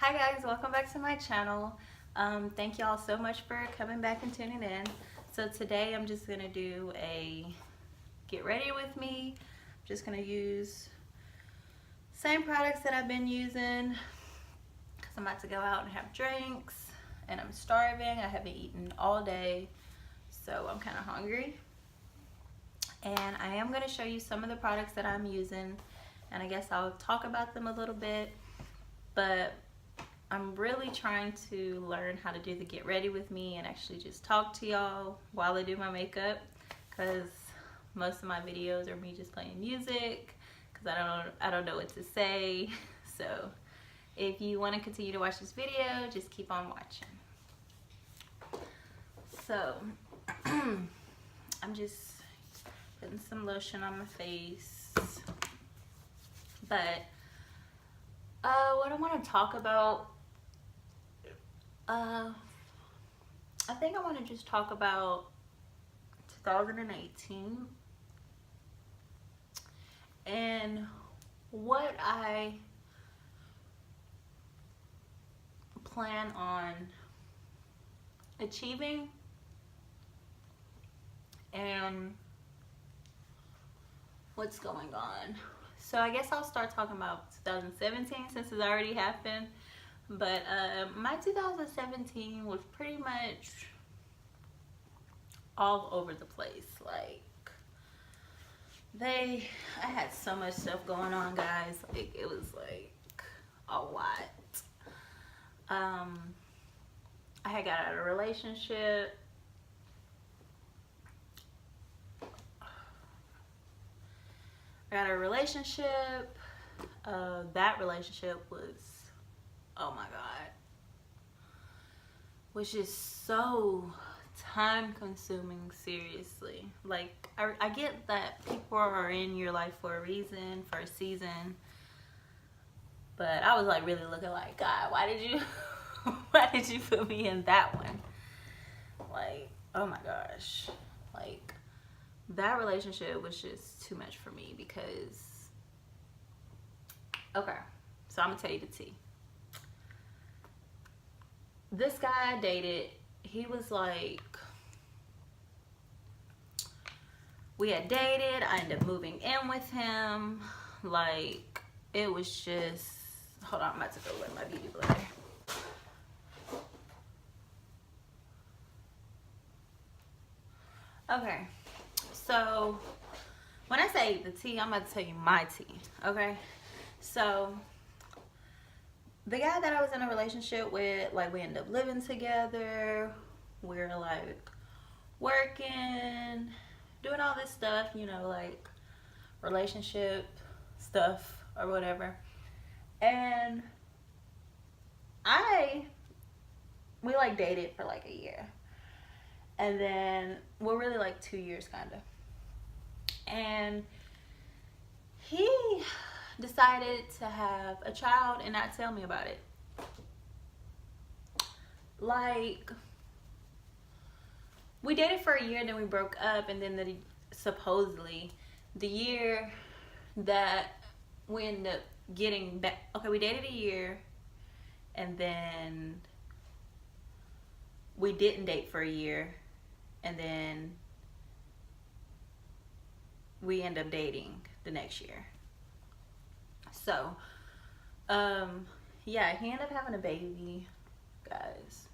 Hi guys, welcome back to my channel. Thank y'all so much for coming back and tuning in. So today I'm just gonna do a get ready with me. I'm just gonna use same products that I've been using because I'm about to go out and have drinks and I'm starving. I haven't eaten all day, so I'm kind of hungry. And I am gonna show you some of the products that I'm using, and I guess I'll talk about them a little bit, but I'm really trying to learn how to do the get ready with me and actually just talk to y'all while I do my makeup, because most of my videos are me just playing music because I don't know what to say. So if you want to continue to watch this video, just keep on watching. So I'm just putting some lotion on my face, but what I want to talk about, I think I want to just talk about 2018 and what I plan on achieving and what's going on. So I guess I'll start talking about 2017 since it's already happened. But my 2017 was pretty much all over the place. Like, I had so much stuff going on, guys. Like, it was like a lot. I had got out of a relationship. That relationship was, oh my God, was just so time consuming, seriously. Like, I get that people are in your life for a reason, for a season, but I was like really looking like, God, why did you put me in that one? Like, oh my gosh. Like, that relationship was just too much for me because, okay, so I'm gonna tell you the tea. This guy I dated, he was like, we had dated, I ended up moving in with him. Like, it was just, hold on, I'm about to go with my beauty blender. Okay, so when I say the tea, I'm about to tell you my tea, okay? So the guy that I was in a relationship with, like, we ended up living together. We were like working, doing all this stuff, you know, like relationship stuff or whatever. And we like dated for like a year. And then, well, really like 2 years kind of. And he decided to have a child and not tell me about it. Like, we dated for a year, then we broke up, and then supposedly the year that we ended up getting back, okay, we dated a year, and then we didn't date for a year, and then we ended up dating the next year. So, yeah, he ended up having a baby, guys.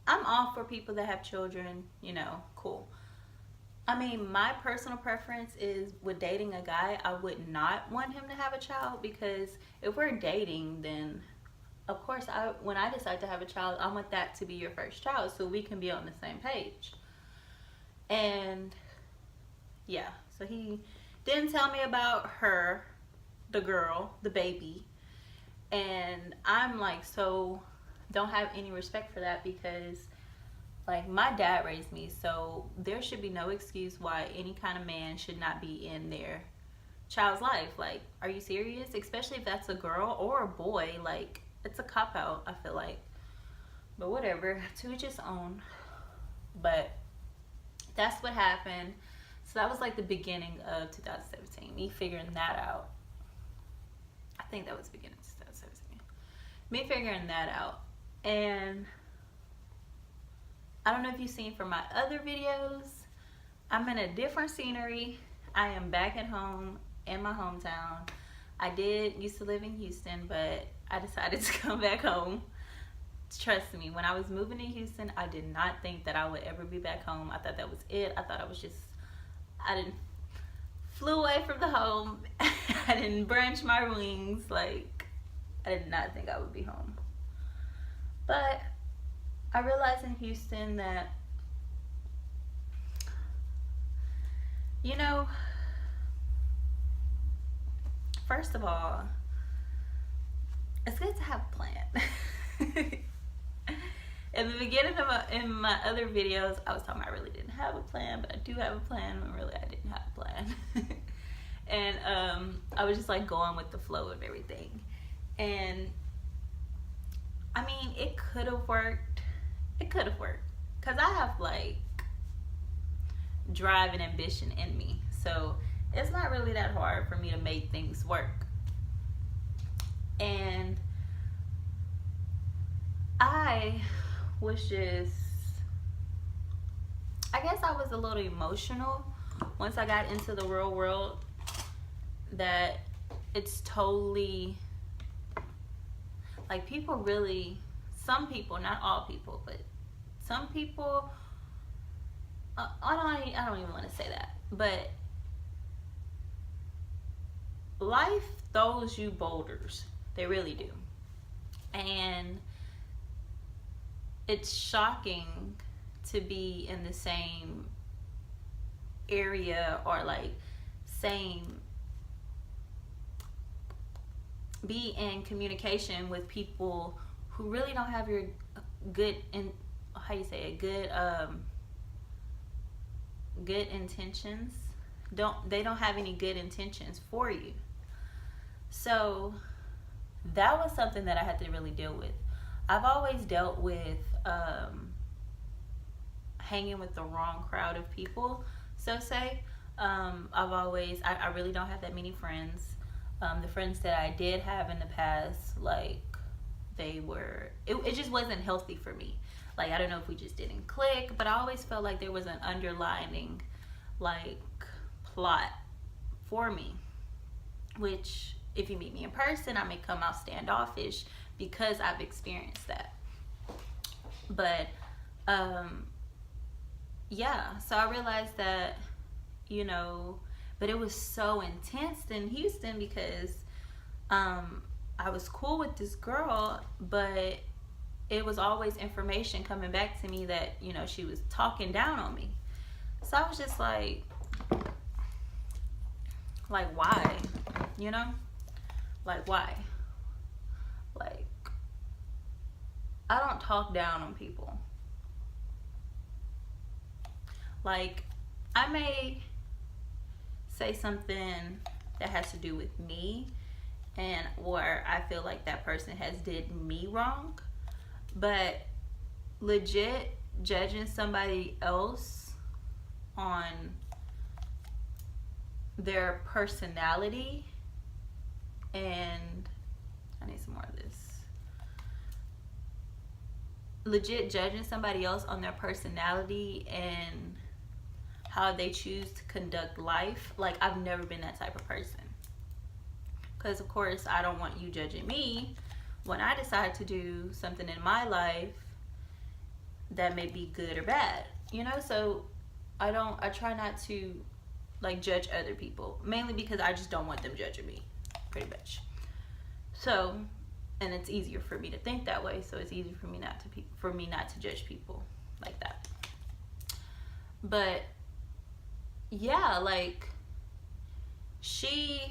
I'm all for people that have children, you know, cool. I mean, my personal preference is with dating a guy, I would not want him to have a child, because if we're dating, then of course, when I decide to have a child, I want that to be your first child so we can be on the same page. And yeah, so he didn't tell me about her, the girl, the baby. And I'm like, so don't have any respect for that, because like, my dad raised me, so there should be no excuse why any kind of man should not be in their child's life. Like, are you serious? Especially if that's a girl or a boy. Like, it's a cop-out, I feel like. But whatever, to each his own. But that's what happened. So that was like the beginning of 2017, me figuring that out. I think that was the beginning of 2017. me figuring that out. And I don't know if you've seen from my other videos, I'm in a different scenery. I am back at home in my hometown. I did used to live in Houston, but I decided to come back home. Trust me, when I was moving to Houston, I did not think that I would ever be back home. I thought that was it. I thought I didn't flew away from the home. I didn't branch my wings. Like, I did not think I would be home. But I realized in Houston that, you know, first of all, it's good to have a plan. In the beginning of in my other videos, I was talking about I really didn't have a plan, but I do have a plan when really I didn't have a plan. And I was just like going with the flow of everything. And I mean, it could have worked. It could have worked. Because I have like drive and ambition in me. So it's not really that hard for me to make things work. And I was just, I guess I was a little emotional once I got into the real world, that it's totally, like, people really, some people, not all people, but some people, I don't even want to say that, but life throws you boulders. They really do. And it's shocking to be in the same area or like be in communication with people who really don't have your good good intentions. They don't have any good intentions for you. So that was something that I had to really deal with. I've always dealt with hanging with the wrong crowd of people, so say. I really don't have that many friends. The friends that I did have in the past, like, it just wasn't healthy for me. Like, I don't know if we just didn't click, but I always felt like there was an underlining, like, plot for me. Which, if you meet me in person, I may come out standoffish because I've experienced that. But, yeah, so I realized that, you know, but it was so intense in Houston because I was cool with this girl, but it was always information coming back to me that, you know, she was talking down on me. So I was just like, why? You know? Like, why? Like, I don't talk down on people. Like, I may say something that has to do with me and where I feel like that person has did me wrong, but legit judging somebody else on their personality, and I need some more of this. Legit judging somebody else on their personality and how they choose to conduct life. Like, I've never been that type of person. Because, of course, I don't want you judging me when I decide to do something in my life that may be good or bad. You know, so I try not to, like, judge other people. Mainly because I just don't want them judging me, pretty much. So, and it's easier for me to think that way, so it's easier for me not to judge people like that. But yeah, like, she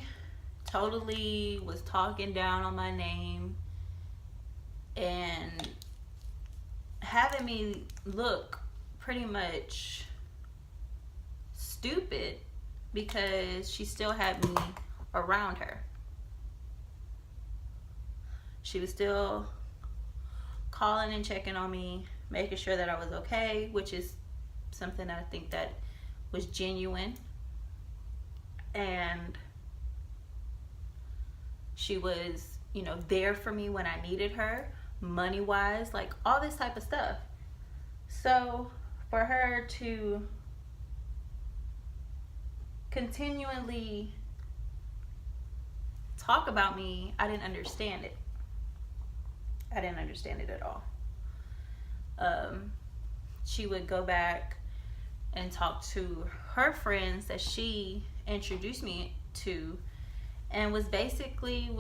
totally was talking down on my name and having me look pretty much stupid because she still had me around her. She was still calling and checking on me, making sure that I was okay, which is something I think that was genuine. And she was you know, there for me when I needed her, money wise, like all this type of stuff. So for her to continually talk about me, I didn't understand it. I didn't understand it at all. She would go back and talk to her friends that she introduced me to, and was basically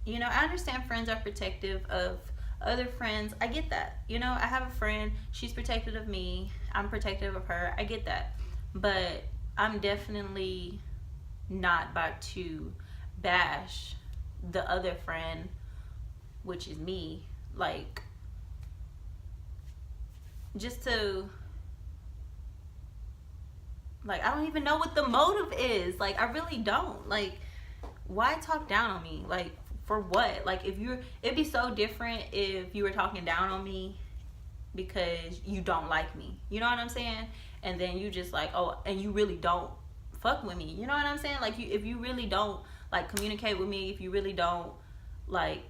you know, I understand friends are protective of other friends. I get that. You know, I have a friend, she's protective of me, I'm protective of her. I get that. But I'm definitely not about to bash the other friend, which is me, like, just to, like, I don't even know what the motive is. Like, I really don't. Like, why talk down on me? Like, for what? Like, it'd be so different if you were talking down on me because you don't like me. You know what I'm saying? And then you just like, oh, and you really don't fuck with me. You know what I'm saying? Like, if you really don't, like, communicate with me, if you really don't, like,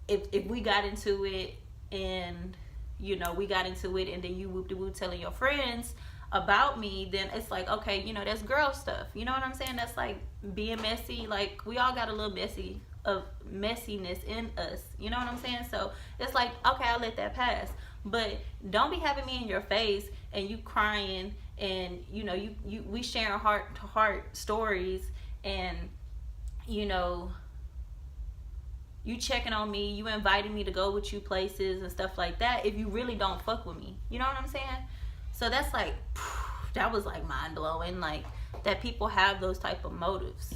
if we got into it and, you know, we got into it and then you whoop-de-whoop telling your friends about me, then it's like, okay, you know, that's girl stuff. You know what I'm saying? That's like being messy. Like, we all got a little messiness in us. You know what I'm saying? So it's like, okay, I'll let that pass. But don't be having me in your face and you crying and, you know, we sharing heart to heart stories, and, you know, you checking on me, you inviting me to go with you places and stuff like that, if you really don't fuck with me. You know what I'm saying? So that's like, that was like mind blowing, like, that people have those type of motives.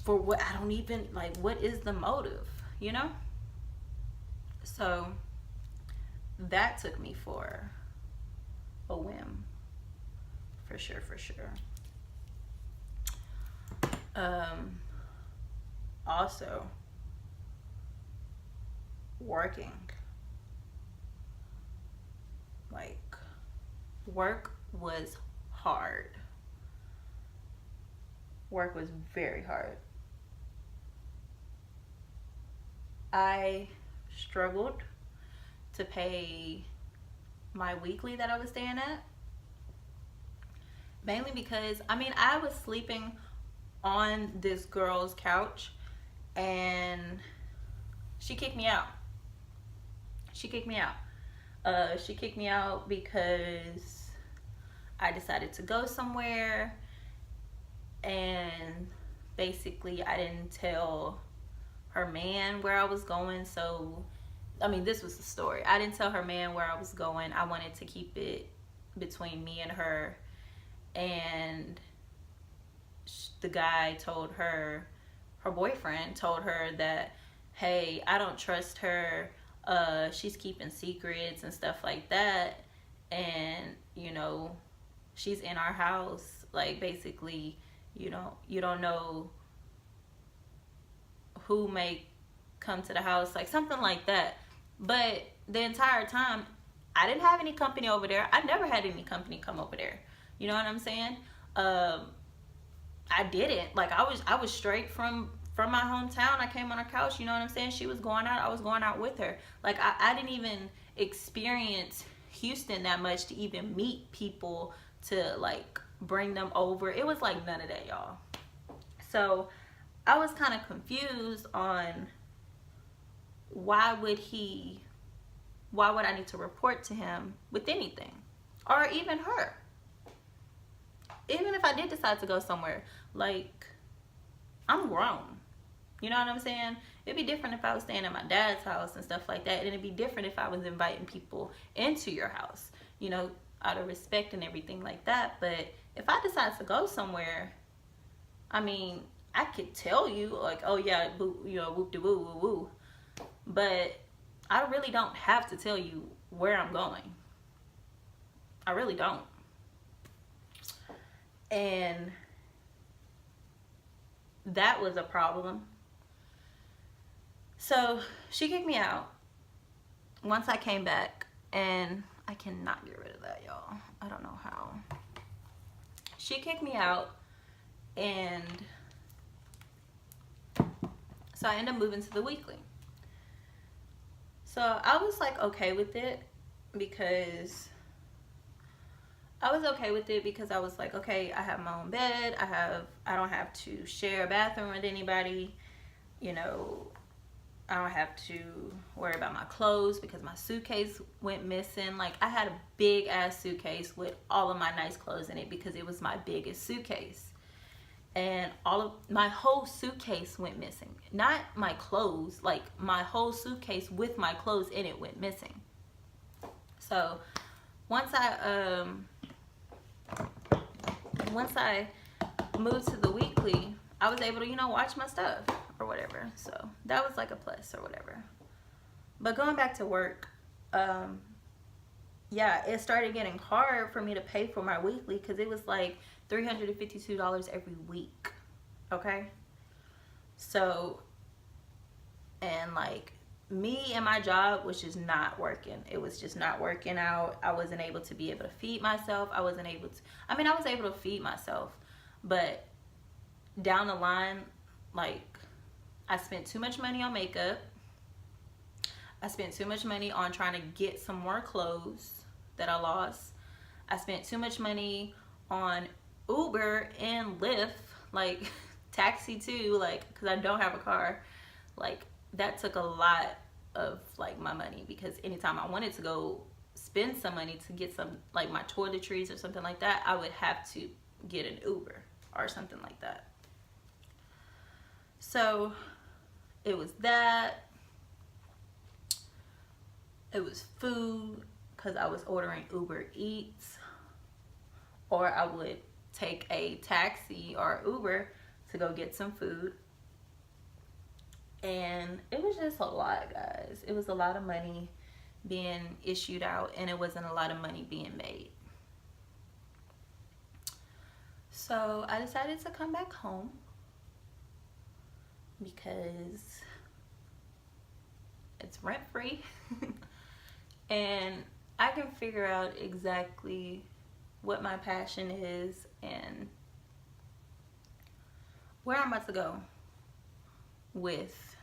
For what? I don't even, like, what is the motive, you know? So that took me for a whim, for sure, for sure. Also, working. Like, work was hard. Work was very hard. I struggled to pay my weekly that I was staying at. Mainly because, I mean, I was sleeping on this girl's couch and she kicked me out. She kicked me out. She kicked me out because I decided to go somewhere, and basically I didn't tell her man where I was going. So, I mean, this was the story. I didn't tell her man where I was going. I wanted to keep it between me and her. And the guy told her, her boyfriend told her that, hey, I don't trust her. She's keeping secrets and stuff like that. And, you know, she's in our house. Like, basically, you know, you don't know who may come to the house, like something like that. But the entire time, I didn't have any company over there. I never had any company come over there. You know what I'm saying? I didn't. Like, I was straight from my hometown. I came on her couch, you know what I'm saying? She was going out, I was going out with her. Like, I didn't even experience Houston that much to even meet people, to, like, bring them over. It was like none of that, y'all. So I was kind of confused on why would I need to report to him with anything, or even her. Even if I did decide to go somewhere, like, I'm grown. You know what I'm saying? It'd be different if I was staying at my dad's house and stuff like that. And it'd be different if I was inviting people into your house, you know, out of respect and everything like that. But if I decide to go somewhere, I mean, I could tell you, like, oh yeah, boo, you know, whoop de woo woo woo. But I really don't have to tell you where I'm going. I really don't. And that was a problem. So she kicked me out once I came back, and I cannot get rid of that, y'all. I don't know how. She kicked me out, and So I ended up moving to the weekly. So I was like okay with it because I was like, okay, I have my own bed. I don't have to share a bathroom with anybody. You know, I don't have to worry about my clothes because my suitcase went missing. Like, I had a big ass suitcase with all of my nice clothes in it because it was my biggest suitcase. And all of my whole suitcase went missing. Not my clothes, like my whole suitcase with my clothes in it went missing. So once I moved to the weekly, I was able to, you know, watch my stuff or whatever. So that was like a plus or whatever. But going back to work, yeah, it started getting hard for me to pay for my weekly because it was like $352 every week. Okay? So, and like me and my job was just not working. It was just not working out. I wasn't able to be able to feed myself. I was able to feed myself, but down the line, like, I spent too much money on makeup. I spent too much money on trying to get some more clothes that I lost. I spent too much money on Uber and Lyft, like taxi too, like, because I don't have a car. Like, that took a lot of like my money because anytime I wanted to go spend some money to get some, like, my toiletries or something like that, I would have to get an Uber or something like that. So it was that. It was food because I was ordering Uber Eats, or I would take a taxi or Uber to go get some food. And it was just a lot, guys. It was a lot of money being issued out, and it wasn't a lot of money being made. So I decided to come back home because it's rent free and I can figure out exactly what my passion is and where I'm about to go with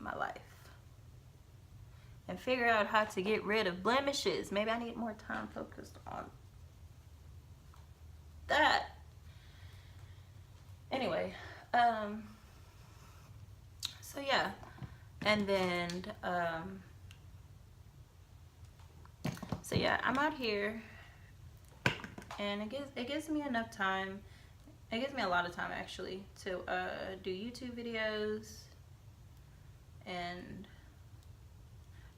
my life, and figure out how to get rid of blemishes. Maybe I need more time focused on that. Anyway, so yeah, and then so yeah, I'm out here, and it gives me enough time. It gives me a lot of time actually to do YouTube videos and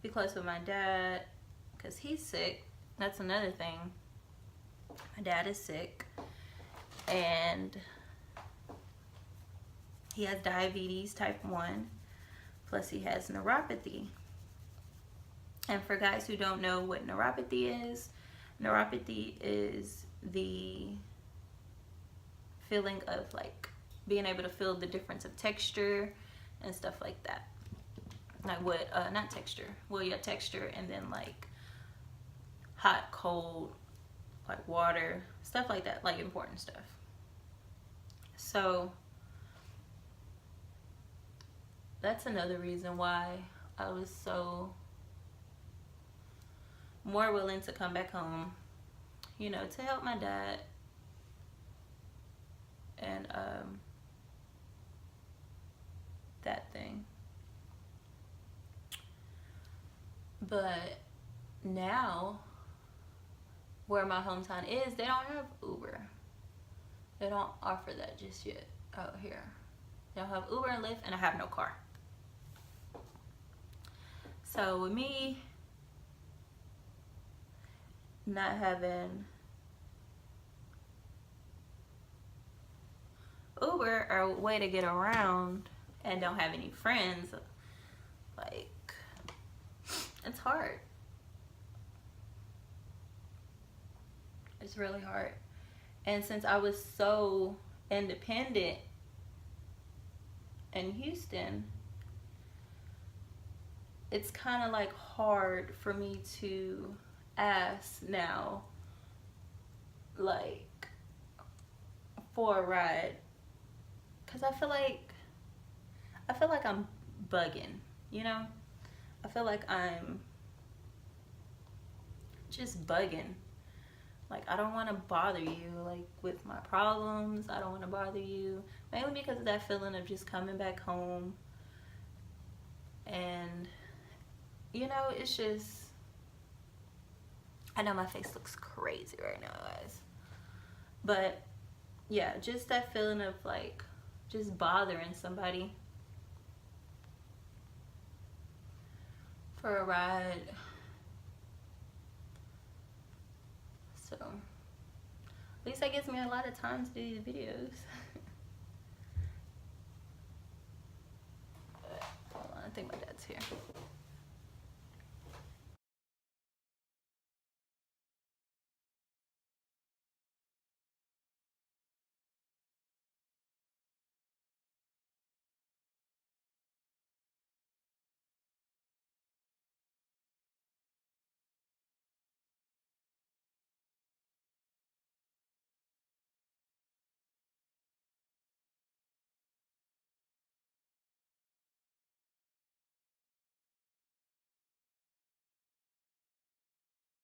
be close with my dad because he's sick. That's another thing. My dad is sick and he has diabetes type 1, plus he has neuropathy. And for guys who don't know what neuropathy is the feeling of like being able to feel the difference of texture and stuff like that. Like what, not texture, well, yeah, texture, and then like hot, cold, like water, stuff like that, like important stuff. So that's another reason why I was so more willing to come back home, you know, to help my dad. And that thing. But now where my hometown is, they don't have Uber. They don't offer that just yet out here. They don't have Uber and Lyft, and I have no car. So with me not having Uber or a way to get around and don't have any friends, like, it's hard. It's really hard. And since I was so independent in Houston, it's kind of like hard for me to ask now, like, for a ride, because I feel like bugging, you know? I feel like I'm just bugging. Like, I don't want to bother you, like, with my problems. I don't want to bother you. Mainly because of that feeling of just coming back home. And, you know, it's just... I know my face looks crazy right now, guys. But, yeah, just that feeling of, like, just bothering somebody for a ride. So, at least that gives me a lot of time to do these videos. Hold on, I think my dad's here.